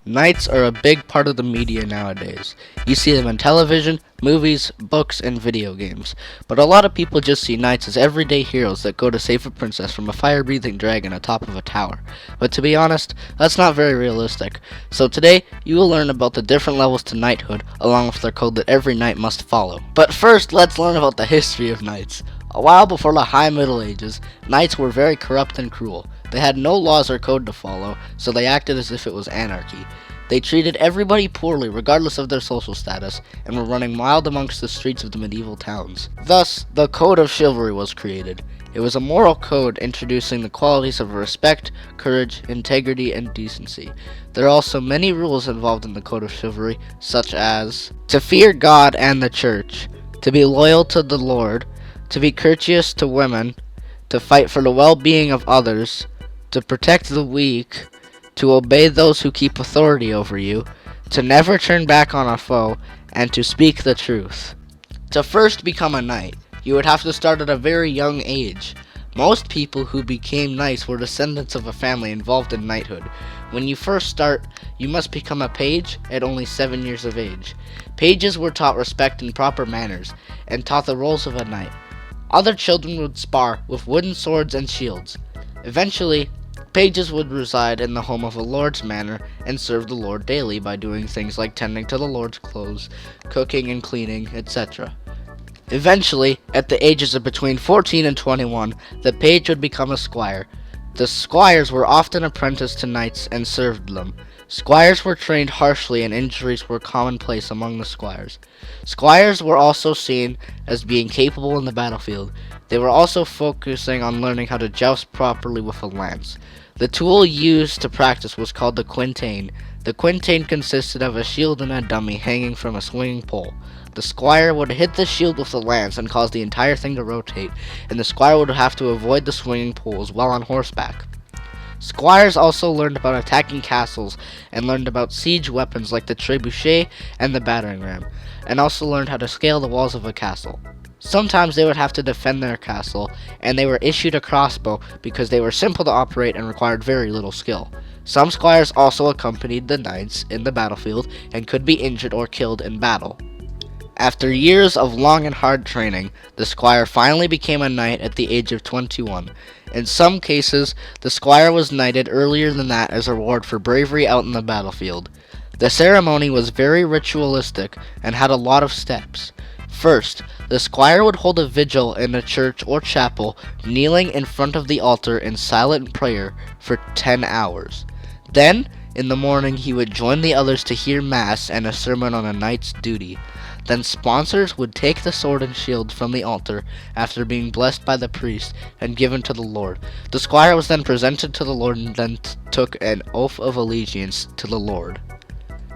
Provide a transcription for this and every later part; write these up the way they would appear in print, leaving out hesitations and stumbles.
Knights are a big part of the media nowadays. You see them in television, movies, books, and video games. But a lot of people just see knights as everyday heroes that go to save a princess from a fire-breathing dragon atop of a tower. But to be honest, that's not very realistic. So today, you will learn about the different levels to knighthood, along with their code that every knight must follow. But first, let's learn about the history of knights. A while before the High Middle Ages, knights were very corrupt and cruel. They had no laws or code to follow, so they acted as if it was anarchy. They treated everybody poorly regardless of their social status, and were running wild amongst the streets of the medieval towns. Thus, the Code of Chivalry was created. It was a moral code introducing the qualities of respect, courage, integrity, and decency. There are also many rules involved in the Code of Chivalry, such as to fear God and the Church, to be loyal to the Lord, to be courteous to women, to fight for the well-being of others, to protect the weak, to obey those who keep authority over you, to never turn back on a foe, and to speak the truth. To first become a knight, you would have to start at a very young age. Most people who became knights were descendants of a family involved in knighthood. When you first start, you must become a page at only 7 years of age. Pages were taught respect and proper manners, and taught the roles of a knight. Other children would spar with wooden swords and shields. Eventually, pages would reside in the home of a lord's manor and serve the lord daily by doing things like tending to the lord's clothes, cooking and cleaning, etc. Eventually, at the ages of between 14 and 21, the page would become a squire. The squires were often apprenticed to knights and served them. Squires were trained harshly and injuries were commonplace among the squires. Squires were also seen as being capable in the battlefield. They were also focusing on learning how to joust properly with a lance. The tool used to practice was called the Quintain. The Quintain consisted of a shield and a dummy hanging from a swinging pole. The squire would hit the shield with the lance and cause the entire thing to rotate, and the squire would have to avoid the swinging poles while on horseback. Squires also learned about attacking castles and learned about siege weapons like the trebuchet and the battering ram, and also learned how to scale the walls of a castle. Sometimes they would have to defend their castle, and they were issued a crossbow because they were simple to operate and required very little skill. Some squires also accompanied the knights in the battlefield and could be injured or killed in battle. After years of long and hard training, the squire finally became a knight at the age of 21. In some cases, the squire was knighted earlier than that as a reward for bravery out in the battlefield. The ceremony was very ritualistic and had a lot of steps. First, the squire would hold a vigil in a church or chapel, kneeling in front of the altar in silent prayer for 10 hours. Then, in the morning, he would join the others to hear mass and a sermon on a knight's duty. Then sponsors would take the sword and shield from the altar after being blessed by the priest and given to the Lord. The squire was then presented to the Lord and then took an oath of allegiance to the Lord.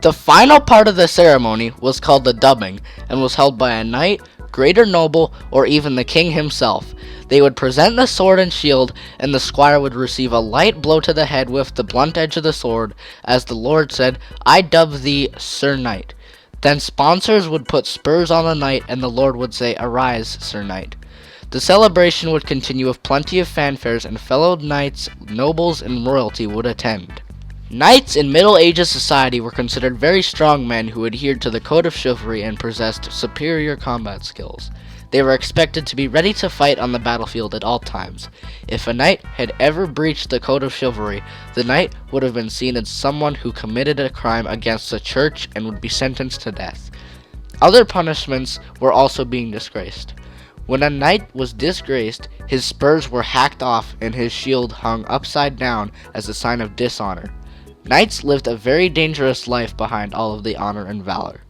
The final part of the ceremony was called the dubbing and was held by a knight, greater noble, or even the king himself. They would present the sword and shield, and the squire would receive a light blow to the head with the blunt edge of the sword, as the Lord said, "I dub thee Sir Knight." Then sponsors would put spurs on the knight, and the Lord would say, "Arise, Sir Knight." The celebration would continue with plenty of fanfares, and fellow knights, nobles, and royalty would attend. Knights in Middle Ages society were considered very strong men who adhered to the Code of Chivalry and possessed superior combat skills. They were expected to be ready to fight on the battlefield at all times. If a knight had ever breached the Code of Chivalry, the knight would have been seen as someone who committed a crime against the church and would be sentenced to death. Other punishments were also being disgraced. When a knight was disgraced, his spurs were hacked off and his shield hung upside down as a sign of dishonor. Knights lived a very dangerous life behind all of the honor and valor.